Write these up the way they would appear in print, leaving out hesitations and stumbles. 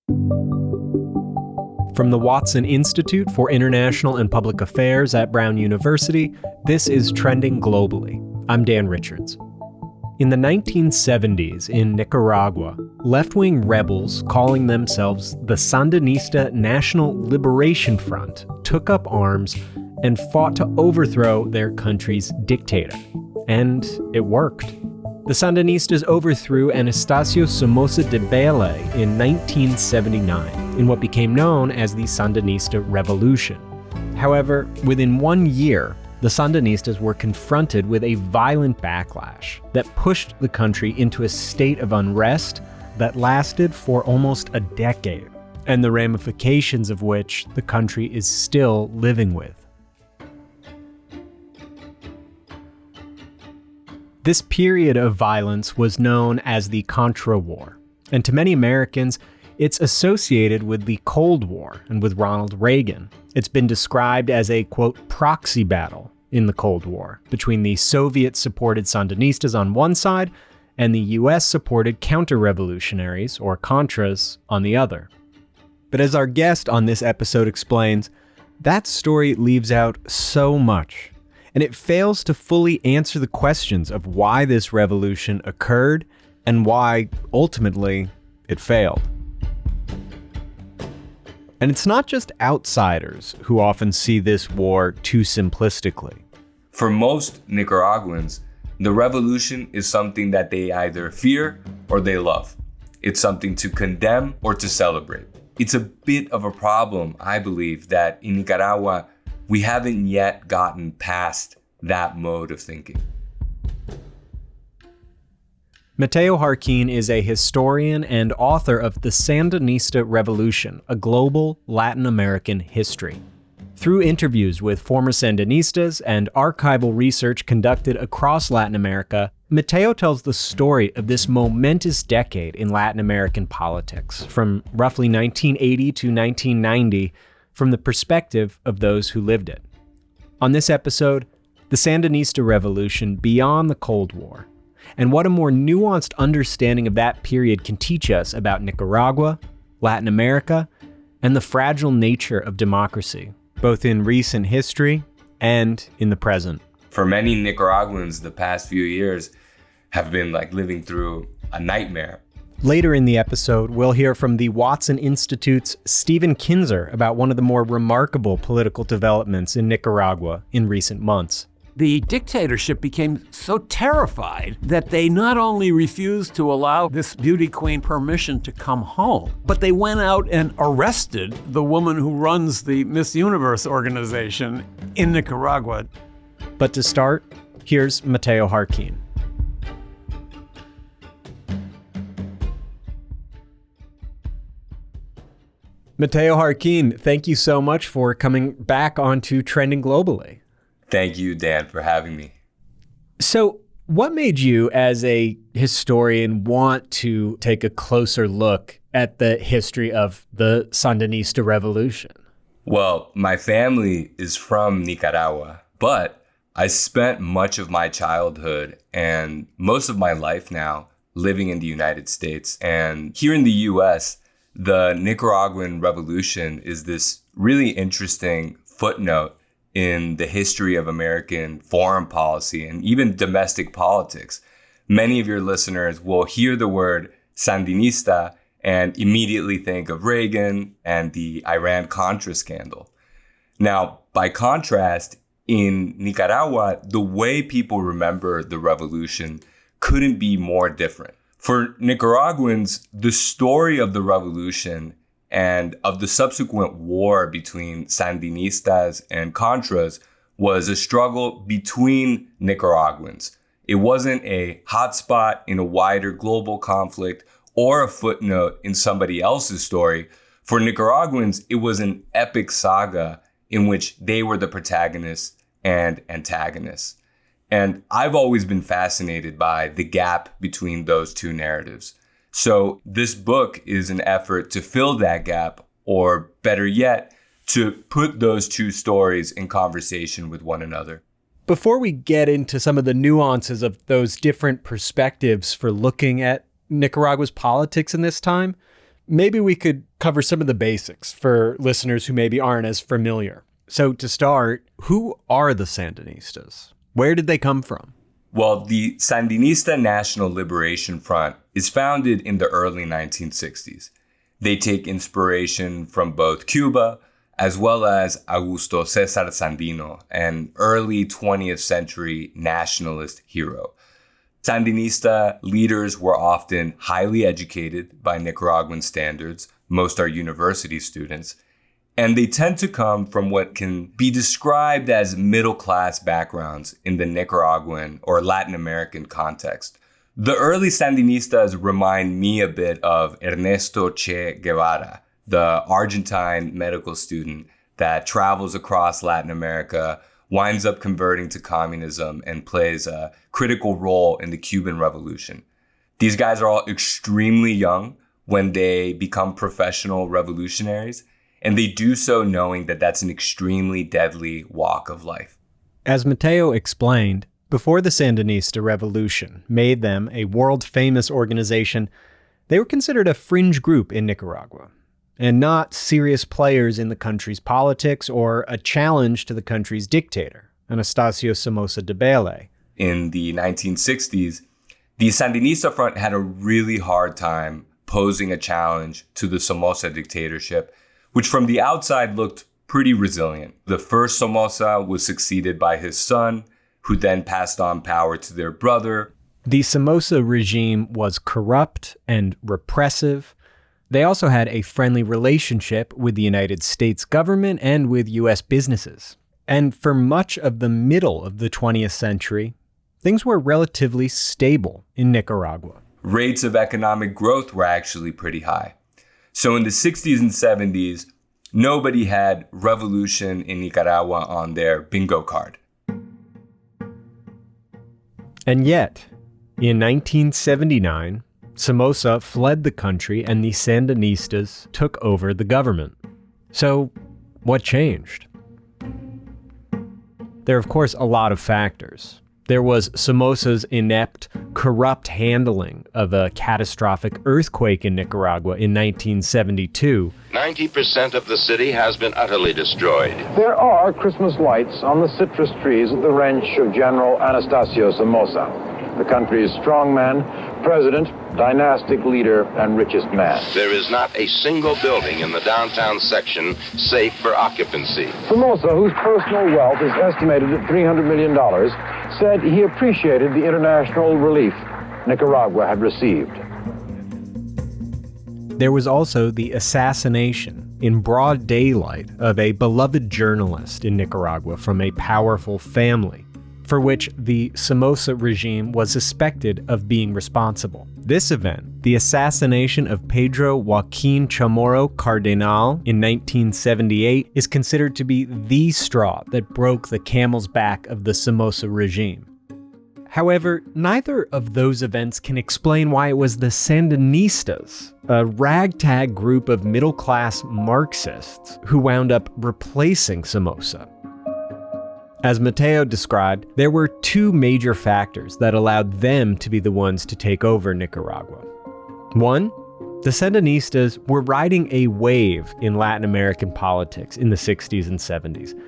From the Watson Institute for International and Public Affairs at Brown University, this is Trending Globally. I'm Dan Richards. In the 1970s in Nicaragua, left-wing rebels calling themselves the Sandinista National Liberation Front took up arms and fought to overthrow their country's dictator. And it worked. The Sandinistas overthrew Anastasio Somoza Debayle in 1979 in what became known as the Sandinista Revolution. However, within 1 year, the Sandinistas were confronted with a violent backlash that pushed the country into a state of unrest that lasted for almost a decade, and the ramifications of which the country is still living with. This period of violence was known as the Contra War, and to many Americans, it's associated with the Cold War and with Ronald Reagan. It's been described as a, quote, proxy battle in the Cold War between the Soviet-supported Sandinistas on one side and the US-supported counter-revolutionaries, or Contras, on the other. But as our guest on this episode explains, that story leaves out so much. And it fails to fully answer the questions of why this revolution occurred and why, ultimately, it failed. And it's not just outsiders who often see this war too simplistically. For most Nicaraguans, the revolution is something that they either fear or they love. It's something to condemn or to celebrate. It's a bit of a problem, I believe, that in Nicaragua, we haven't yet gotten past that mode of thinking. Mateo Jarquin is a historian and author of The Sandinista Revolution, a global Latin American history. Through interviews with former Sandinistas and archival research conducted across Latin America, Mateo tells the story of this momentous decade in Latin American politics, from roughly 1980 to 1990, from the perspective of those who lived it. On this episode, the Sandinista Revolution beyond the Cold War, and what a more nuanced understanding of that period can teach us about Nicaragua, Latin America, and the fragile nature of democracy, both in recent history and in the present. For many Nicaraguans, the past few years have been like living through a nightmare. Later in the episode, we'll hear from the Watson Institute's Stephen Kinzer about one of the more remarkable political developments in Nicaragua in recent months. The dictatorship became so terrified that they not only refused to allow this beauty queen permission to come home, but they went out and arrested the woman who runs the Miss Universe organization in Nicaragua. But to start, here's Mateo Jarquin. Mateo Jarquin, thank you so much for coming back onto Trending Globally. Thank you, Dan, for having me. So, what made you, as a historian, want to take a closer look at the history of the Sandinista Revolution? Well, my family is from Nicaragua, but I spent much of my childhood and most of my life now living in the United States. And here in the US, the Nicaraguan Revolution is this really interesting footnote in the history of American foreign policy and even domestic politics. Many of your listeners will hear the word Sandinista and immediately think of Reagan and the Iran-Contra scandal. Now, by contrast, in Nicaragua, the way people remember the revolution couldn't be more different. For Nicaraguans, the story of the revolution and of the subsequent war between Sandinistas and Contras was a struggle between Nicaraguans. It wasn't a hotspot in a wider global conflict or a footnote in somebody else's story. For Nicaraguans, it was an epic saga in which they were the protagonists and antagonists. And I've always been fascinated by the gap between those two narratives. So this book is an effort to fill that gap, or better yet, to put those two stories in conversation with one another. Before we get into some of the nuances of those different perspectives for looking at Nicaragua's politics in this time, maybe we could cover some of the basics for listeners who maybe aren't as familiar. So to start, who are the Sandinistas? Where did they come from? Well, the Sandinista National Liberation Front is founded in the early 1960s. They take inspiration from both Cuba as well as Augusto César Sandino, an early 20th century nationalist hero. Sandinista leaders were often highly educated by Nicaraguan standards. Most are university students. And they tend to come from what can be described as middle-class backgrounds in the Nicaraguan or Latin American context. The early Sandinistas remind me a bit of Ernesto Che Guevara, the Argentine medical student that travels across Latin America, winds up converting to communism, and plays a critical role in the Cuban Revolution. These guys are all extremely young when they become professional revolutionaries, and they do so knowing that that's an extremely deadly walk of life. As Mateo explained, before the Sandinista Revolution made them a world-famous organization, they were considered a fringe group in Nicaragua, and not serious players in the country's politics or a challenge to the country's dictator, Anastasio Somoza Debayle. In the 1960s, the Sandinista Front had a really hard time posing a challenge to the Somoza dictatorship, which from the outside looked pretty resilient. The first Somoza was succeeded by his son, who then passed on power to their brother. The Somoza regime was corrupt and repressive. They also had a friendly relationship with the United States government and with U.S. businesses. And for much of the middle of the 20th century, things were relatively stable in Nicaragua. Rates of economic growth were actually pretty high. So in the 60s and 70s, nobody had revolution in Nicaragua on their bingo card. And yet, in 1979, Somoza fled the country and the Sandinistas took over the government. So, what changed? There are, of course, a lot of factors. There was Somoza's inept, corrupt handling of a catastrophic earthquake in Nicaragua in 1972. 90% of the city has been utterly destroyed. There are Christmas lights on the citrus trees at the ranch of General Anastasio Somoza, the country's strongman, president, dynastic leader, and richest man. There is not a single building in the downtown section safe for occupancy. Somoza, whose personal wealth is estimated at $300 million, said he appreciated the international relief Nicaragua had received. There was also the assassination in broad daylight of a beloved journalist in Nicaragua from a powerful family, for which the Somoza regime was suspected of being responsible. This event, the assassination of Pedro Joaquin Chamorro Cardenal in 1978, is considered to be the straw that broke the camel's back of the Somoza regime. However, neither of those events can explain why it was the Sandinistas, a ragtag group of middle-class Marxists, who wound up replacing Somoza. As Mateo described, there were two major factors that allowed them to be the ones to take over Nicaragua. One, the Sandinistas were riding a wave in Latin American politics in the 60s and 70s,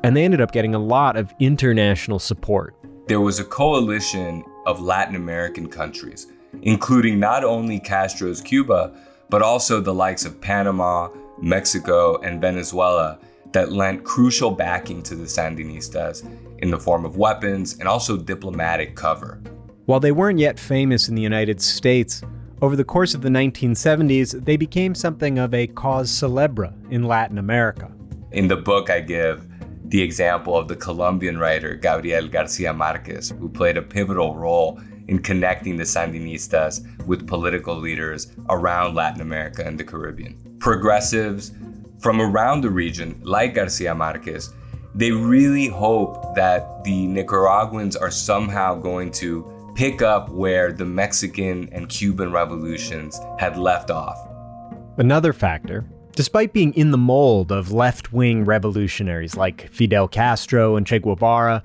and they ended up getting a lot of international support. There was a coalition of Latin American countries, including not only Castro's Cuba, but also the likes of Panama, Mexico, and Venezuela, that lent crucial backing to the Sandinistas in the form of weapons and also diplomatic cover. While they weren't yet famous in the United States, over the course of the 1970s, they became something of a cause célèbre in Latin America. In the book, I give the example of the Colombian writer Gabriel García Márquez, who played a pivotal role in connecting the Sandinistas with political leaders around Latin America and the Caribbean. Progressives from around the region, like García Márquez, they really hope that the Nicaraguans are somehow going to pick up where the Mexican and Cuban revolutions had left off. Another factor, despite being in the mold of left-wing revolutionaries like Fidel Castro and Che Guevara,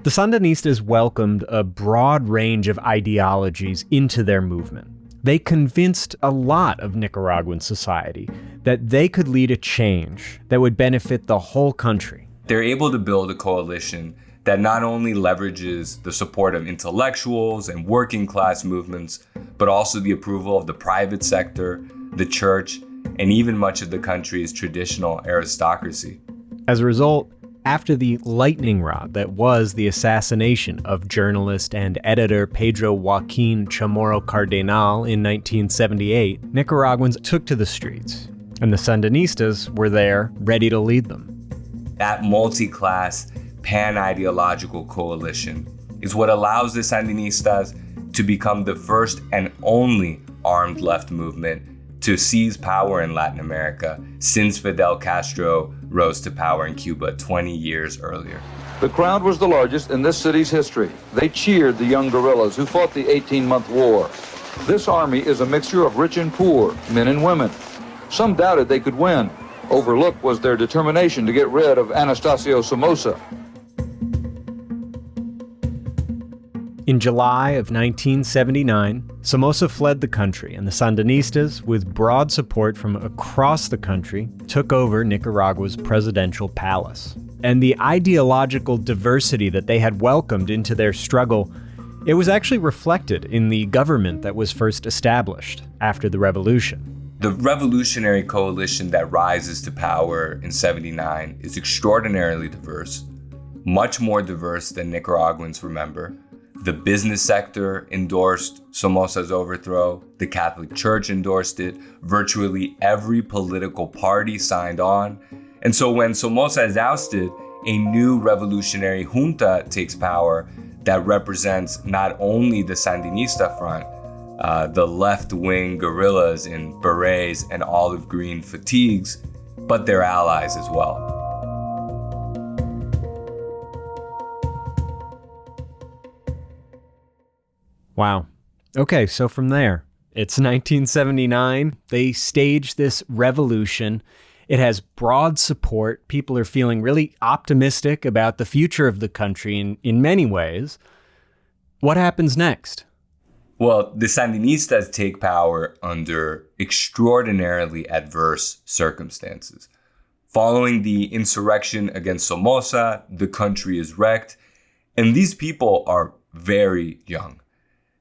the Sandinistas welcomed a broad range of ideologies into their movement. They convinced a lot of Nicaraguan society that they could lead a change that would benefit the whole country. They're able to build a coalition that not only leverages the support of intellectuals and working class movements, but also the approval of the private sector, the church, and even much of the country's traditional aristocracy. As a result, after the lightning rod that was the assassination of journalist and editor Pedro Joaquin Chamorro Cardenal in 1978, Nicaraguans took to the streets, and the Sandinistas were there, ready to lead them. That multi-class, pan-ideological coalition is what allows the Sandinistas to become the first and only armed left movement to seize power in Latin America since Fidel Castro rose to power in Cuba 20 years earlier. The crowd was the largest in this city's history. They cheered the young guerrillas who fought the 18-month war. This army is a mixture of rich and poor, men and women. Some doubted they could win. Overlooked was their determination to get rid of Anastasio Somoza. In July of 1979, Somoza fled the country, and the Sandinistas, with broad support from across the country, took over Nicaragua's presidential palace. And the ideological diversity that they had welcomed into their struggle, it was actually reflected in the government that was first established after the revolution. The revolutionary coalition that rises to power in '79 is extraordinarily diverse, much more diverse than Nicaraguans remember. The business sector endorsed Somoza's overthrow. The Catholic Church endorsed it. Virtually every political party signed on. And so when Somoza is ousted, a new revolutionary junta takes power that represents not only the Sandinista front, the left-wing guerrillas in berets and olive green fatigues, but their allies as well. Wow. Okay, so from there, it's 1979. They stage this revolution. It has broad support. People are feeling really optimistic about the future of the country in many ways. What happens next? Well, the Sandinistas take power under extraordinarily adverse circumstances. Following the insurrection against Somoza, the country is wrecked, and these people are very young.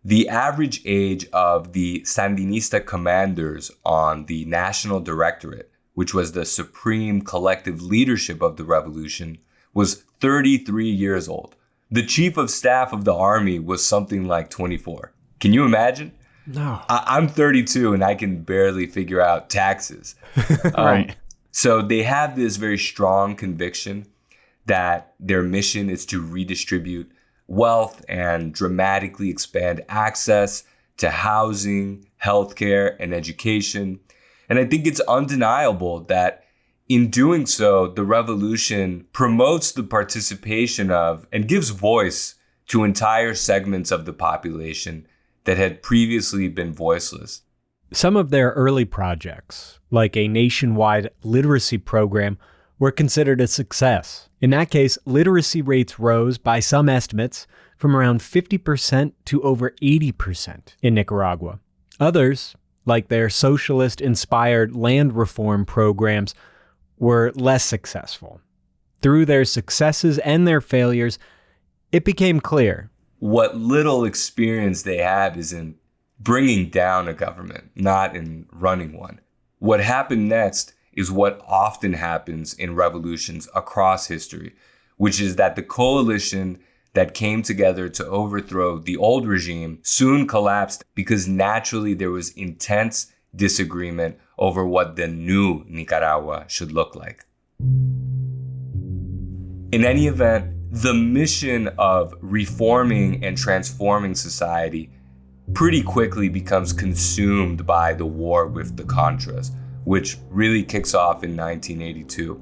The average age of the Sandinista commanders on the National Directorate, which was the supreme collective leadership of the revolution, was 33 years old. The chief of staff of the army was something like 24. Can you imagine? No. I'm 32 and I can barely figure out taxes. Right. So they have this very strong conviction that their mission is to redistribute wealth and dramatically expand access to housing, healthcare, and education. And I think it's undeniable that in doing so, the revolution promotes the participation of and gives voice to entire segments of the population that had previously been voiceless. Some of their early projects, like a nationwide literacy program, were considered a success. In that case, literacy rates rose by some estimates from around 50% to over 80% in Nicaragua. Others, like their socialist-inspired land reform programs, were less successful. Through their successes and their failures, it became clear what little experience they have is in bringing down a government, not in running one. What happened next is what often happens in revolutions across history, which is that the coalition that came together to overthrow the old regime soon collapsed because naturally there was intense disagreement over what the new Nicaragua should look like. In any event, the mission of reforming and transforming society pretty quickly becomes consumed by the war with the Contras, which really kicks off in 1982.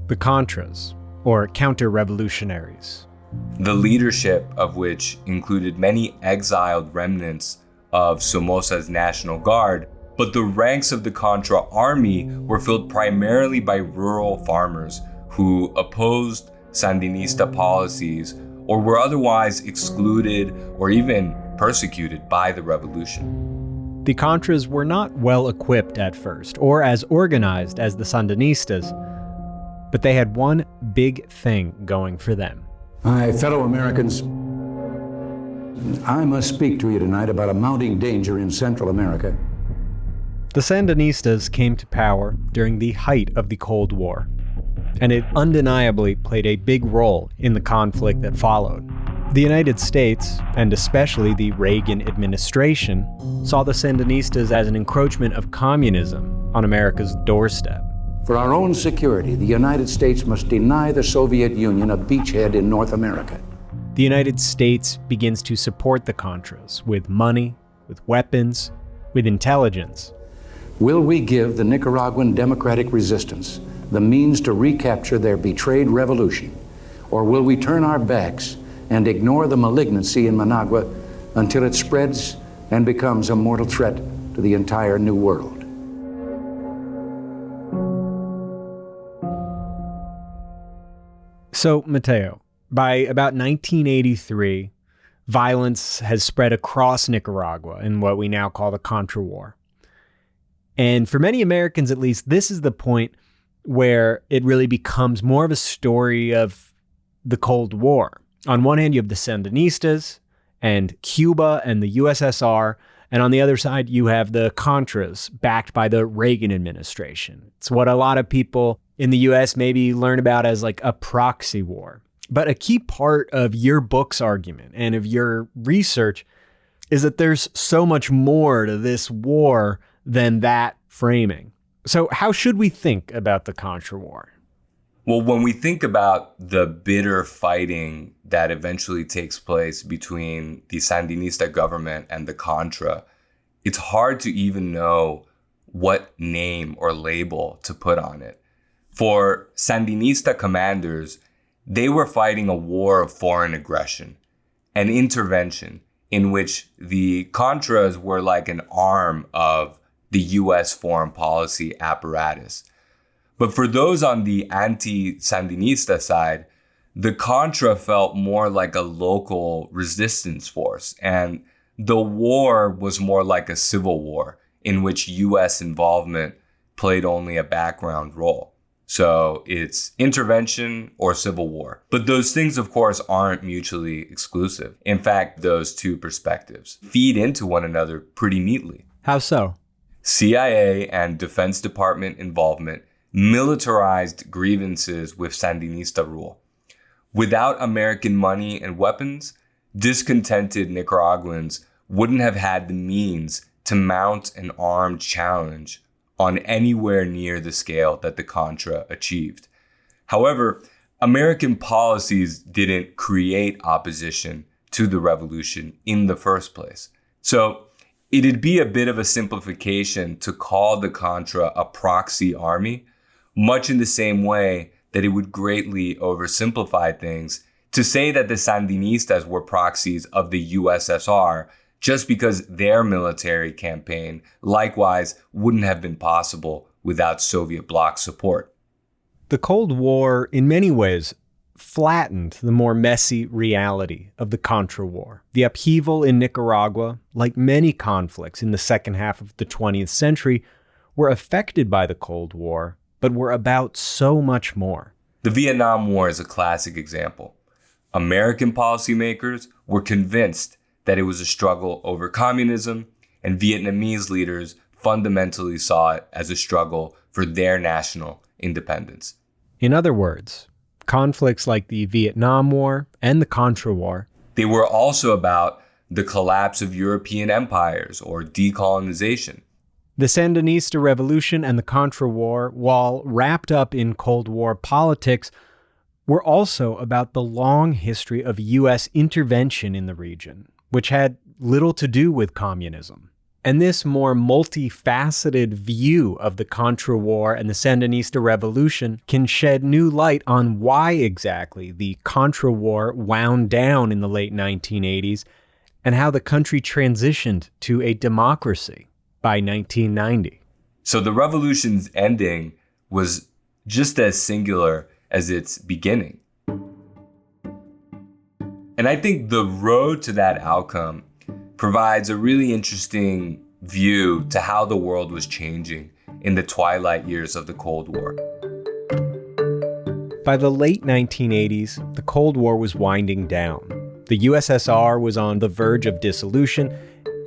the Contras, or counter-revolutionaries. The leadership of which included many exiled remnants of Somoza's National Guard, but the ranks of the Contra army were filled primarily by rural farmers who opposed Sandinista policies or were otherwise excluded or even persecuted by the revolution. The Contras were not well equipped at first, or as organized as the Sandinistas, but they had one big thing going for them. My fellow Americans, I must speak to you tonight about a mounting danger in Central America. The Sandinistas came to power during the height of the Cold War, and it undeniably played a big role in the conflict that followed. The United States, and especially the Reagan administration, saw the Sandinistas as an encroachment of communism on America's doorstep. For our own security, the United States must deny the Soviet Union a beachhead in North America. The United States begins to support the Contras with money, with weapons, with intelligence. Will we give the Nicaraguan democratic resistance the means to recapture their betrayed revolution, or will we turn our backs and ignore the malignancy in Managua until it spreads and becomes a mortal threat to the entire New World? So, Mateo, by about 1983, violence has spread across Nicaragua in what we now call the Contra War. And for many Americans, at least, this is the point where it really becomes more of a story of the Cold War. On one hand, you have the Sandinistas and Cuba and the USSR. And on the other side, you have the Contras backed by the Reagan administration. It's what a lot of people in the US maybe learn about as like a proxy war. But a key part of your book's argument and of your research is that there's so much more to this war than that framing. So how should we think about the Contra War? Well, when we think about the bitter fighting that eventually takes place between the Sandinista government and the Contra, it's hard to even know what name or label to put on it. For Sandinista commanders, they were fighting a war of foreign aggression, an intervention in which the Contras were like an arm of the US foreign policy apparatus. But for those on the anti-Sandinista side, the Contra felt more like a local resistance force, and the war was more like a civil war in which US involvement played only a background role. So it's intervention or civil war. But those things, of course, aren't mutually exclusive. In fact, those two perspectives feed into one another pretty neatly. How so? CIA and Defense Department involvement militarized grievances with Sandinista rule. Without American money and weapons, discontented Nicaraguans wouldn't have had the means to mount an armed challenge on anywhere near the scale that the Contra achieved. However, American policies didn't create opposition to the revolution in the first place. So it'd be a bit of a simplification to call the Contra a proxy army, much in the same way that it would greatly oversimplify things to say that the Sandinistas were proxies of the USSR just because their military campaign likewise wouldn't have been possible without Soviet bloc support. The Cold War, in many ways, flattened the more messy reality of the Contra War. The upheaval in Nicaragua, like many conflicts in the second half of the 20th century, were affected by the Cold War, but were about so much more. The Vietnam War is a classic example. American policymakers were convinced that it was a struggle over communism, and Vietnamese leaders fundamentally saw it as a struggle for their national independence. In other words, conflicts like the Vietnam War and the Contra War, they were also about the collapse of European empires or decolonization. The Sandinista Revolution and the Contra War, while wrapped up in Cold War politics, were also about the long history of U.S. intervention in the region, which had little to do with communism. And this more multifaceted view of the Contra War and the Sandinista Revolution can shed new light on why exactly the Contra War wound down in the late 1980s and how the country transitioned to a democracy by 1990. So the revolution's ending was just as singular as its beginning. And I think the road to that outcome provides a really interesting view to how the world was changing in the twilight years of the Cold War. By the late 1980s, the Cold War was winding down. The USSR was on the verge of dissolution,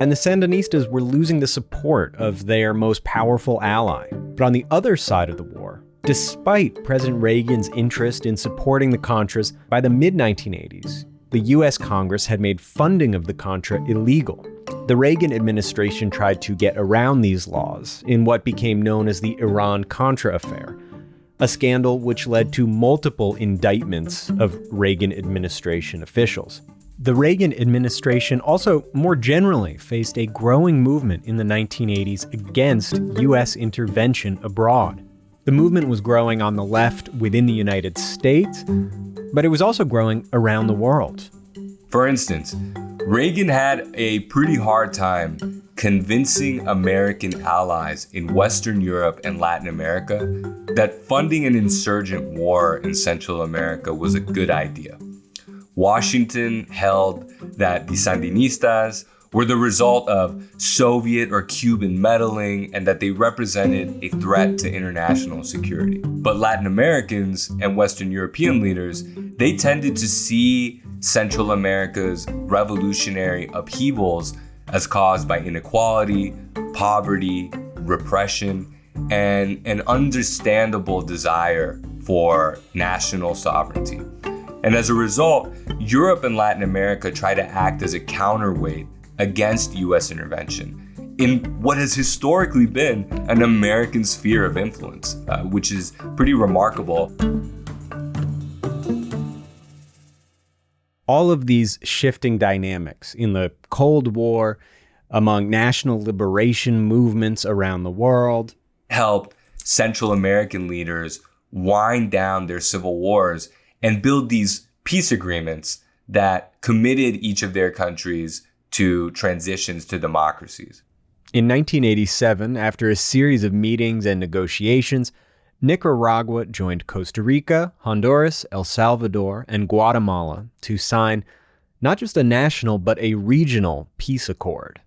and the Sandinistas were losing the support of their most powerful ally. But on the other side of the war, despite President Reagan's interest in supporting the Contras, by the mid-1980s, the US Congress had made funding of the Contra illegal. The Reagan administration tried to get around these laws in what became known as the Iran-Contra affair, a scandal which led to multiple indictments of Reagan administration officials. The Reagan administration also more generally faced a growing movement in the 1980s against US intervention abroad. The movement was growing on the left within the United States, but it was also growing around the world. For instance, Reagan had a pretty hard time convincing American allies in Western Europe and Latin America that funding an insurgent war in Central America was a good idea. Washington held that the Sandinistas were the result of Soviet or Cuban meddling and that they represented a threat to international security. But Latin Americans and Western European leaders, they tended to see Central America's revolutionary upheavals as caused by inequality, poverty, repression, and an understandable desire for national sovereignty. And as a result, Europe and Latin America try to act as a counterweight against US intervention in what has historically been an American sphere of influence, which is pretty remarkable. All of these shifting dynamics in the Cold War, among national liberation movements around the world, helped Central American leaders wind down their civil wars and build these peace agreements that committed each of their countries to transitions to democracies. In 1987, after a series of meetings and negotiations, Nicaragua joined Costa Rica, Honduras, El Salvador, and Guatemala to sign not just a national, but a regional peace accord.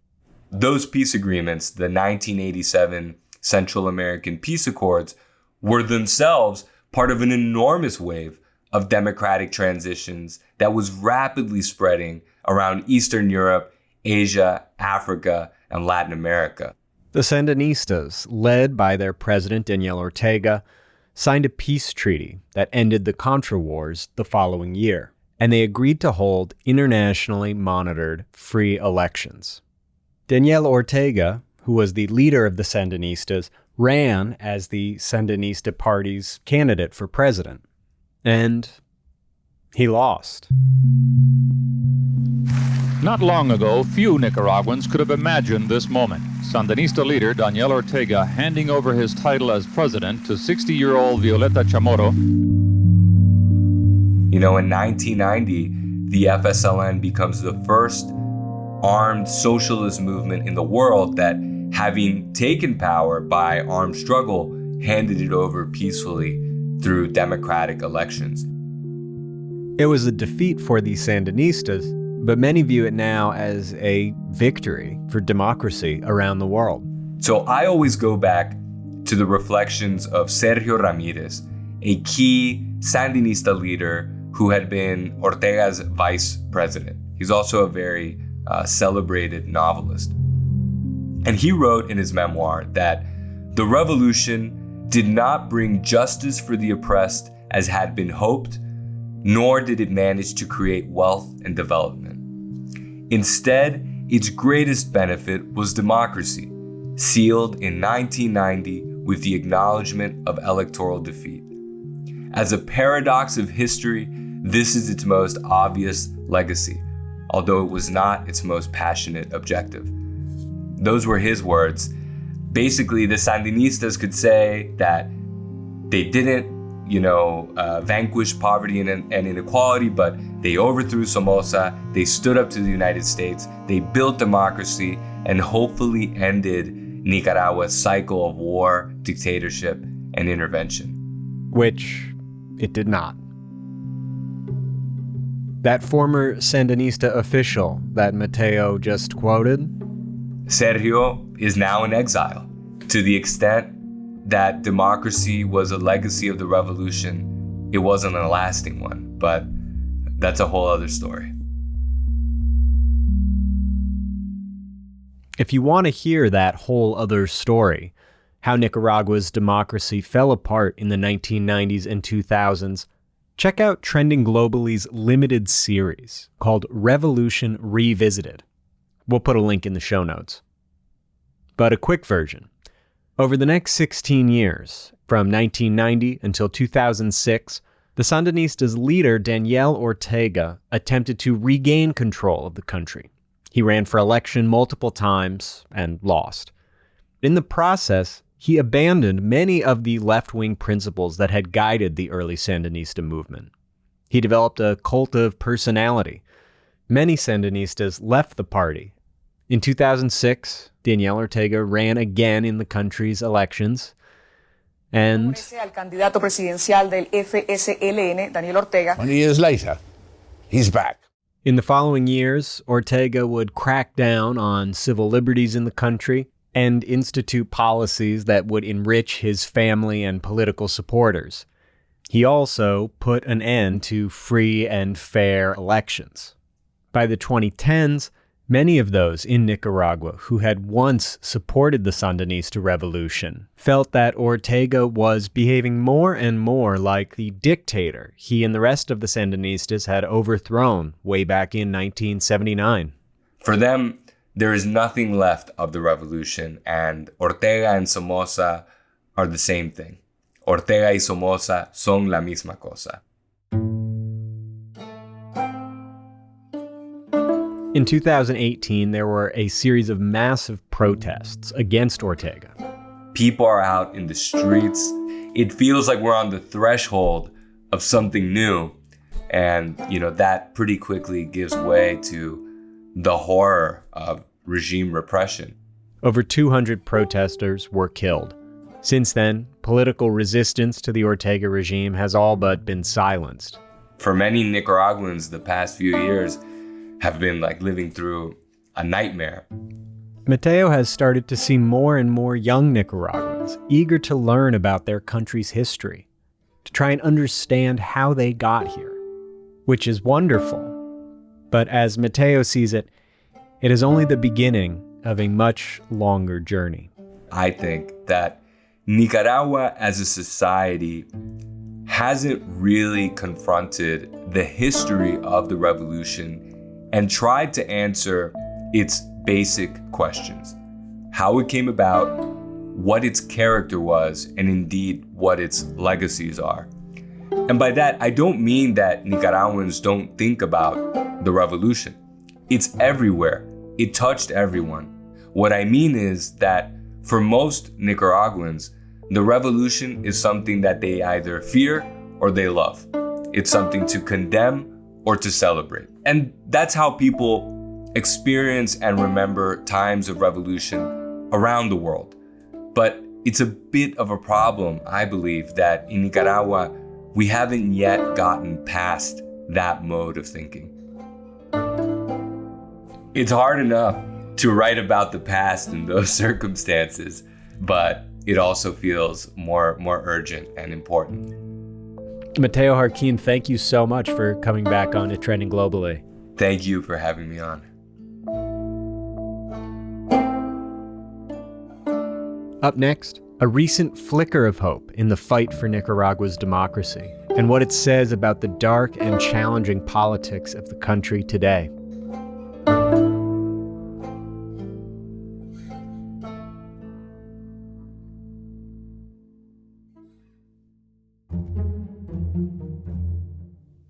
Those peace agreements, the 1987 Central American Peace Accords, were themselves part of an enormous wave of democratic transitions that was rapidly spreading around Eastern Europe, Asia, Africa, and Latin America. The Sandinistas, led by their president Daniel Ortega, signed a peace treaty that ended the Contra Wars the following year, and they agreed to hold internationally monitored free elections. Daniel Ortega, who was the leader of the Sandinistas, ran as the Sandinista party's candidate for president. And he lost. Not long ago, few Nicaraguans could have imagined this moment. Sandinista leader Daniel Ortega handing over his title as president to 60-year-old Violeta Chamorro. You know, in 1990, the FSLN becomes the first armed socialist movement in the world that, having taken power by armed struggle, handed it over peacefully through democratic elections. It was a defeat for the Sandinistas, but many view it now as a victory for democracy around the world. So I always go back to the reflections of Sergio Ramirez, a key Sandinista leader who had been Ortega's vice president. He's also a very celebrated novelist. And he wrote in his memoir that the revolution did not bring justice for the oppressed as had been hoped, nor did it manage to create wealth and development. Instead, its greatest benefit was democracy, sealed in 1990 with the acknowledgement of electoral defeat. As a paradox of history, this is its most obvious legacy, although it was not its most passionate objective. Those were his words. Basically, the Sandinistas could say that they didn't, vanquish poverty and inequality, but they overthrew Somoza, they stood up to the United States, they built democracy, and hopefully ended Nicaragua's cycle of war, dictatorship, and intervention. Which it did not. That former Sandinista official that Mateo just quoted? Sergio is now in exile. To the extent that democracy was a legacy of the revolution, it wasn't a lasting one, but that's a whole other story. If you want to hear that whole other story, how Nicaragua's democracy fell apart in the 1990s and 2000s, check out Trending Globally's limited series called Revolution Revisited. We'll put a link in the show notes. But a quick version. Over the next 16 years, from 1990 until 2006, the Sandinistas' leader, Daniel Ortega, attempted to regain control of the country. He ran for election multiple times and lost. In the process, he abandoned many of the left-wing principles that had guided the early Sandinista movement. He developed a cult of personality. Many Sandinistas left the party. In 2006, Daniel Ortega ran again in the country's elections, and 20 years later, he's back. In the following years, Ortega would crack down on civil liberties in the country and institute policies that would enrich his family and political supporters. He also put an end to free and fair elections. By the 2010s, many of those in Nicaragua who had once supported the Sandinista revolution felt that Ortega was behaving more and more like the dictator he and the rest of the Sandinistas had overthrown way back in 1979. For them, there is nothing left of the revolution, and Ortega and Somoza are the same thing. Ortega y Somoza son la misma cosa. In 2018, there were a series of massive protests against Ortega. People are out in the streets. It feels like we're on the threshold of something new. And, that pretty quickly gives way to the horror of regime repression. Over 200 protesters were killed. Since then, political resistance to the Ortega regime has all but been silenced. For many Nicaraguans, the past few years have been like living through a nightmare. Mateo has started to see more and more young Nicaraguans eager to learn about their country's history, to try and understand how they got here, which is wonderful. But as Mateo sees it, it is only the beginning of a much longer journey. I think that Nicaragua as a society hasn't really confronted the history of the revolution and tried to answer its basic questions. How it came about, what its character was, and indeed what its legacies are. And by that, I don't mean that Nicaraguans don't think about the revolution. It's everywhere. It touched everyone. What I mean is that for most Nicaraguans, the revolution is something that they either fear or they love. It's something to condemn or to celebrate. And that's how people experience and remember times of revolution around the world. But it's a bit of a problem, I believe, that in Nicaragua, we haven't yet gotten past that mode of thinking. It's hard enough to write about the past in those circumstances, but it also feels more urgent and important. Mateo Jarquin, thank you so much for coming back on to Trending Globally. Thank you for having me on. Up next, a recent flicker of hope in the fight for Nicaragua's democracy and what it says about the dark and challenging politics of the country today.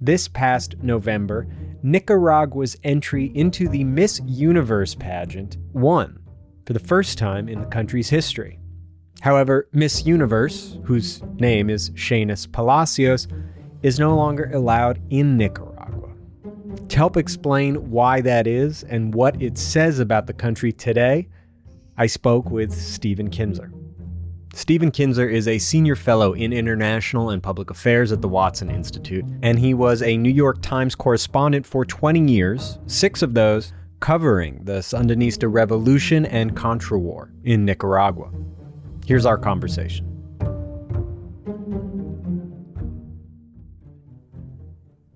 This past November, Nicaragua's entry into the Miss Universe pageant won for the first time in the country's history. However, Miss Universe, whose name is Shaynis Palacios, is no longer allowed in Nicaragua. To help explain why that is and what it says about the country today, I spoke with Stephen Kinzer. Stephen Kinzer is a senior fellow in international and public affairs at the Watson Institute, and he was a New York Times correspondent for 20 years, 6 of those covering the Sandinista Revolution and Contra War in Nicaragua. Here's our conversation.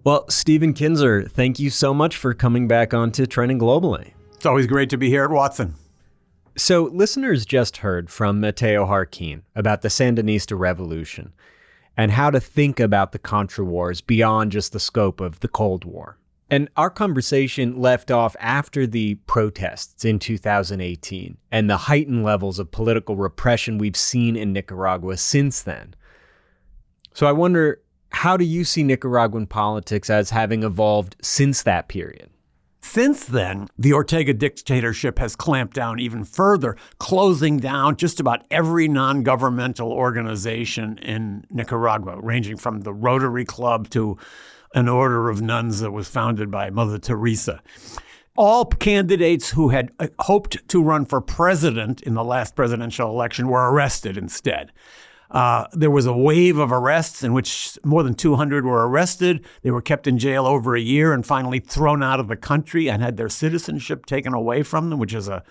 Well, Stephen Kinzer, thank you so much for coming back onto Trending Globally. It's always great to be here at Watson. So listeners just heard from Mateo Jarquin about the Sandinista Revolution and how to think about the Contra Wars beyond just the scope of the Cold War. And our conversation left off after the protests in 2018 and the heightened levels of political repression we've seen in Nicaragua since then. So I wonder, how do you see Nicaraguan politics as having evolved since that period? Since then, the Ortega dictatorship has clamped down even further, closing down just about every non-governmental organization in Nicaragua, ranging from the Rotary Club to an order of nuns that was founded by Mother Teresa. All candidates who had hoped to run for president in the last presidential election were arrested instead. There was a wave of arrests in which more than 200 were arrested. They were kept in jail over a year and finally thrown out of the country and had their citizenship taken away from them, which is a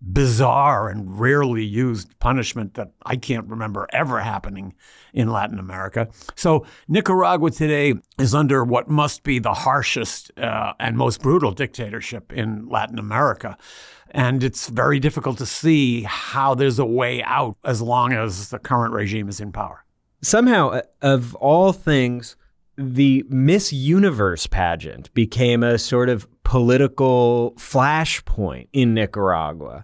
bizarre and rarely used punishment that I can't remember ever happening in Latin America. So Nicaragua today is under what must be the harshest and most brutal dictatorship in Latin America. And it's very difficult to see how there's a way out as long as the current regime is in power. Somehow, of all things, the Miss Universe pageant became a sort of political flashpoint in Nicaragua.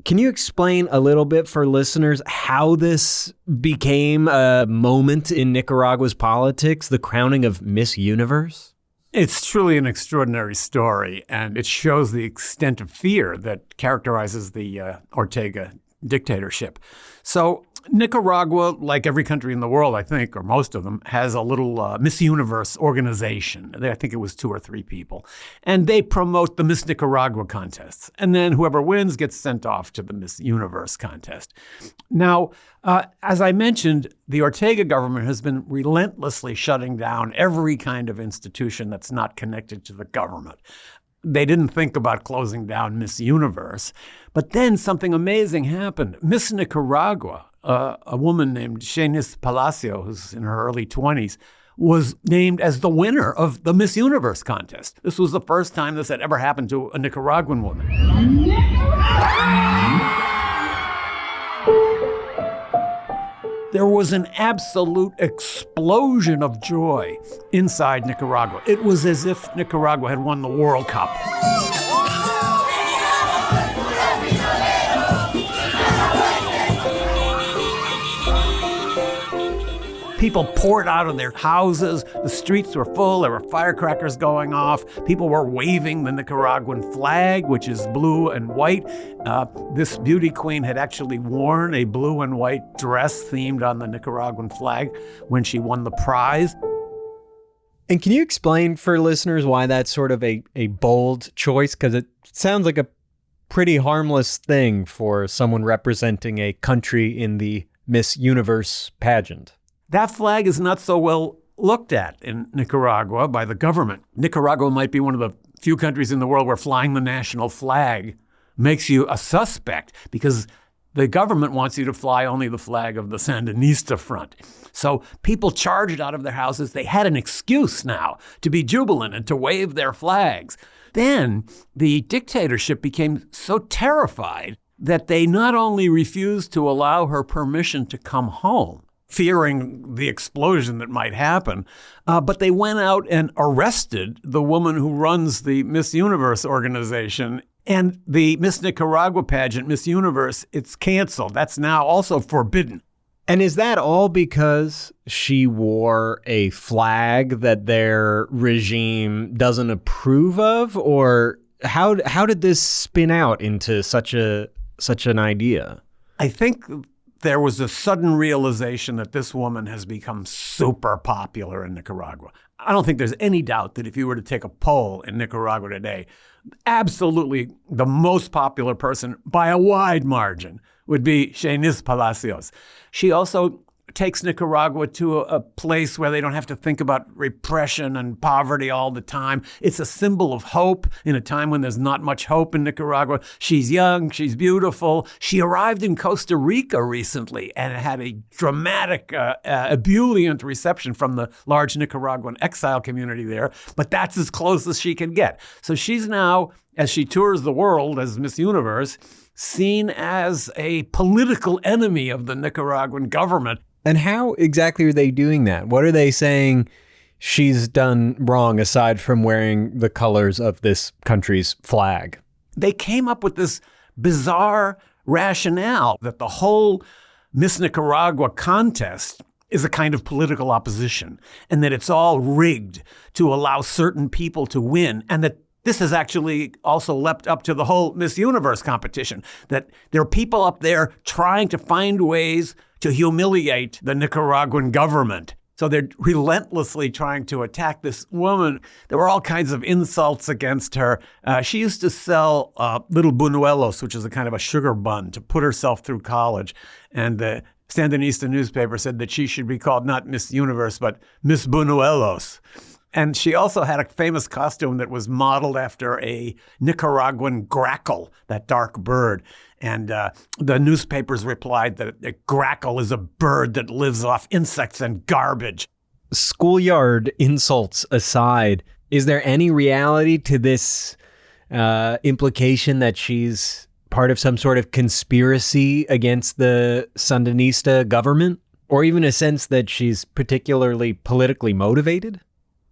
Can you explain a little bit for listeners how this became a moment in Nicaragua's politics, the crowning of Miss Universe? It's truly an extraordinary story, and it shows the extent of fear that characterizes the Ortega dictatorship. So Nicaragua, like every country in the world, I think, or most of them, has a little Miss Universe organization. I think it was 2 or 3 people. And they promote the Miss Nicaragua contests. And then whoever wins gets sent off to the Miss Universe contest. Now, as I mentioned, the Ortega government has been relentlessly shutting down every kind of institution that's not connected to the government. They didn't think about closing down Miss Universe. But then something amazing happened. Miss Nicaragua, a woman named Shenis Palacio, who's in her early 20s, was named as the winner of the Miss Universe contest. This was the first time this had ever happened to a Nicaraguan woman. There was an absolute explosion of joy inside Nicaragua. It was as if Nicaragua had won the World Cup. People poured out of their houses. The streets were full. There were firecrackers going off. People were waving the Nicaraguan flag, which is blue and white. This beauty queen had actually worn a blue and white dress themed on the Nicaraguan flag when she won the prize. And can you explain for listeners why that's sort of a bold choice? Because it sounds like a pretty harmless thing for someone representing a country in the Miss Universe pageant. That flag is not so well looked at in Nicaragua by the government. Nicaragua might be one of the few countries in the world where flying the national flag makes you a suspect because the government wants you to fly only the flag of the Sandinista front. So people charged out of their houses. They had an excuse now to be jubilant and to wave their flags. Then the dictatorship became so terrified that they not only refused to allow her permission to come home, fearing the explosion that might happen, but they went out and arrested the woman who runs the Miss Universe organization. And the Miss Nicaragua pageant, Miss Universe, it's canceled. That's now also forbidden. And is that all because she wore a flag that their regime doesn't approve of? Or how did this spin out into such an idea? I think there was a sudden realization that this woman has become super popular in Nicaragua. I don't think there's any doubt that if you were to take a poll in Nicaragua today, absolutely the most popular person by a wide margin would be Xenís Palacios. She also takes Nicaragua to a place where they don't have to think about repression and poverty all the time. It's a symbol of hope in a time when there's not much hope in Nicaragua. She's young, she's beautiful. She arrived in Costa Rica recently and had a dramatic, ebullient reception from the large Nicaraguan exile community there, but that's as close as she can get. So she's now, as she tours the world as Miss Universe, seen as a political enemy of the Nicaraguan government. And how exactly are they doing that? What are they saying she's done wrong aside from wearing the colors of this country's flag? They came up with this bizarre rationale that the whole Miss Nicaragua contest is a kind of political opposition, and that it's all rigged to allow certain people to win, and that this has actually also leapt up to the whole Miss Universe competition, that there are people up there trying to find ways to humiliate the Nicaraguan government. So they're relentlessly trying to attack this woman. There were all kinds of insults against her. She used to sell little buñuelos, which is a kind of a sugar bun, to put herself through college. And the Sandinista newspaper said that she should be called not Miss Universe, but Miss Buñuelos. And she also had a famous costume that was modeled after a Nicaraguan grackle, that dark bird. And the newspapers replied that a grackle is a bird that lives off insects and garbage. Schoolyard insults aside, is there any reality to this implication that she's part of some sort of conspiracy against the Sandinista government? Or even a sense that she's particularly politically motivated?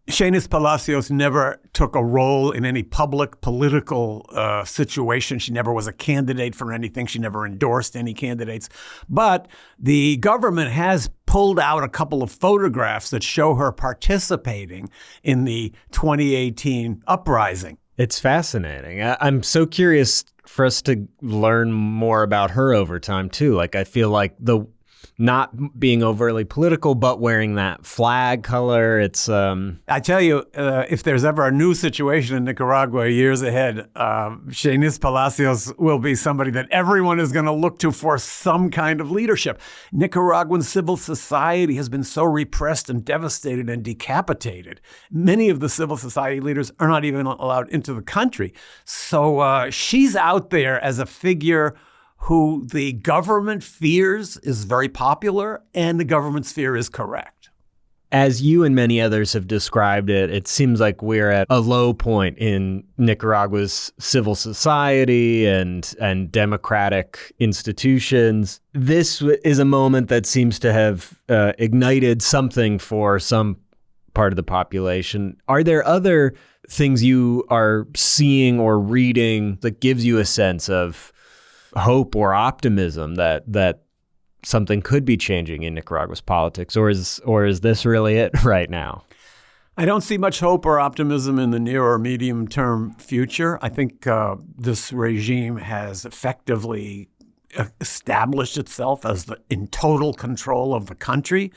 Xenís Palacios never took a role in any public political situation. She never was a candidate for anything. She never endorsed any candidates. But the government has pulled out a couple of photographs that show her participating in the 2018 uprising. It's fascinating. I'm so curious for us to learn more about her over time, too. Like, I feel like the not being overtly political, but wearing that flag color. It's I tell you, if there's ever a new situation in Nicaragua years ahead, Xenís Palacios will be somebody that everyone is going to look to for some kind of leadership. Nicaraguan civil society has been so repressed and devastated and decapitated. Many of the civil society leaders are not even allowed into the country. So she's out there as a figure who the government fears is very popular, and the government's fear is correct. As you and many others have described it, it seems like we're at a low point in Nicaragua's civil society and democratic institutions. This is a moment that seems to have ignited something for some part of the population. Are there other things you are seeing or reading that gives you a sense of hope or optimism that something could be changing in Nicaragua's politics, or is this really it right now? I don't see much hope or optimism in the near or medium term future. I think this regime has effectively established itself as in total control of the country.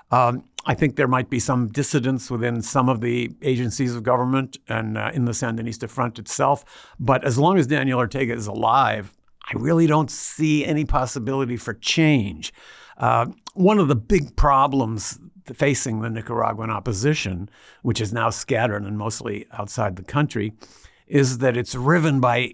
I think there might be some dissidence within some of the agencies of government and in the Sandinista front itself. But as long as Daniel Ortega is alive, I really don't see any possibility for change. One of the big problems facing the Nicaraguan opposition, which is now scattered and mostly outside the country, is that it's riven by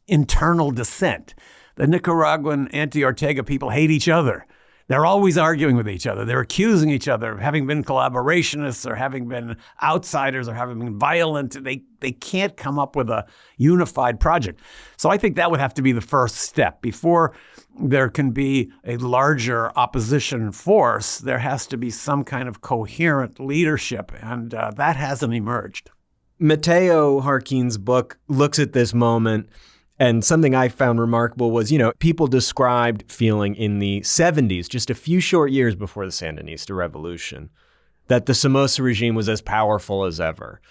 internal dissent. The Nicaraguan anti-Ortega people hate each other. They're always arguing with each other. They're accusing each other of having been collaborationists or having been outsiders or having been violent. They can't come up with a unified project. So I think that would have to be the first step. Before there can be a larger opposition force, there has to be some kind of coherent leadership, and that hasn't emerged. Mateo Harquin's book looks at this moment. And something I found remarkable was, people described feeling in the 70s, just a few short years before the Sandinista revolution, that the Somoza regime was as powerful as ever,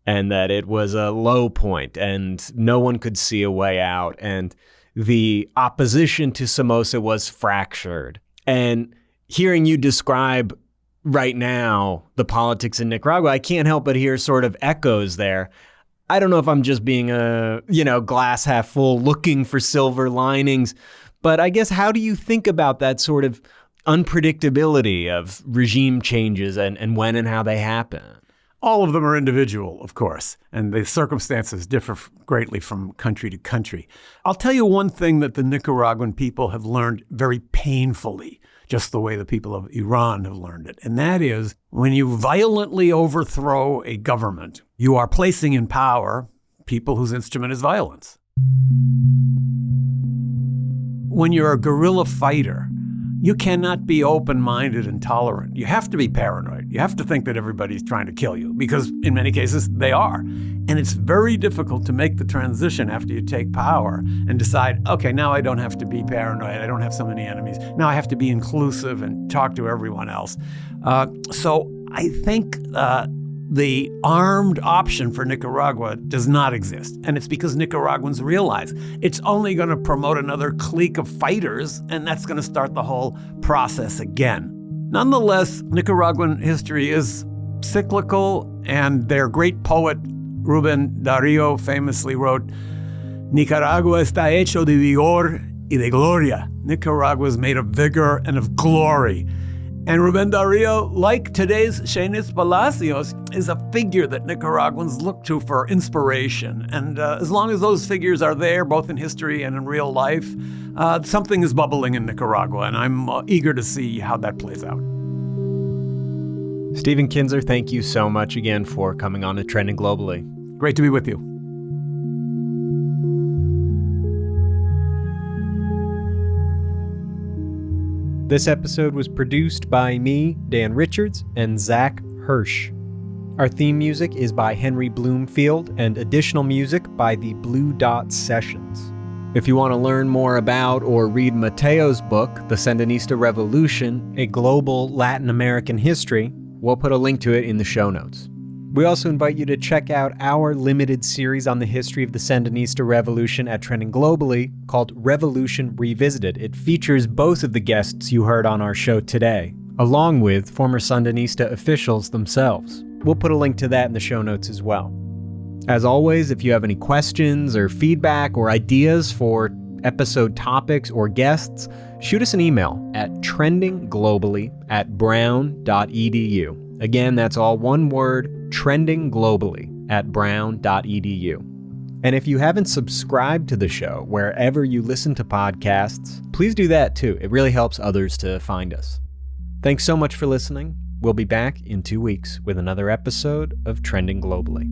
and that it was a low point and no one could see a way out. And the opposition to Somoza was fractured. And hearing you describe right now the politics in Nicaragua, I can't help but hear sort of echoes there. I don't know if I'm just being a, glass half full, looking for silver linings, But I guess, how do you think about that sort of unpredictability of regime changes and when and how they happen? All of them are individual, of course, and the circumstances differ greatly from country to country. I'll tell you one thing that the Nicaraguan people have learned very painfully, just the way the people of Iran have learned it. And that is, when you violently overthrow a government, you are placing in power people whose instrument is violence. When you're a guerrilla fighter, you cannot be open-minded and tolerant. You have to be paranoid. You have to think that everybody's trying to kill you, because in many cases they are. And it's very difficult to make the transition after you take power and decide, okay, now I don't have to be paranoid. I don't have so many enemies. Now I have to be inclusive and talk to everyone else. So I think the armed option for Nicaragua does not exist. And it's because Nicaraguans realize it's only going to promote another clique of fighters, and that's going to start the whole process again. Nonetheless, Nicaraguan history is cyclical, and their great poet, Rubén Darío, famously wrote, Nicaragua está hecho de vigor y de gloria. Nicaragua is made of vigor and of glory. And Rubén Darío, like today's Xenys Palacios, is a figure that Nicaraguans look to for inspiration. And as long as those figures are there, both in history and in real life, something is bubbling in Nicaragua, and I'm eager to see how that plays out. Stephen Kinzer, thank you so much again for coming on to Trending Globally. Great to be with you. This episode was produced by me, Dan Richards, and Zach Hirsch. Our theme music is by Henry Bloomfield, and additional music by the Blue Dot Sessions. If you want to learn more about or read Mateo's book, The Sandinista Revolution, A Global Latin American History, we'll put a link to it in the show notes. We also invite you to check out our limited series on the history of the Sandinista Revolution at Trending Globally called Revolution Revisited. It features both of the guests you heard on our show today, along with former Sandinista officials themselves. We'll put a link to that in the show notes as well. As always, if you have any questions or feedback or ideas for episode topics or guests, shoot us an email at trendingglobally@brown.edu. Again, that's all one word, trendingglobally@brown.edu. And if you haven't subscribed to the show wherever you listen to podcasts, please do that too. It really helps others to find us. Thanks so much for listening. We'll be back in 2 weeks with another episode of Trending Globally.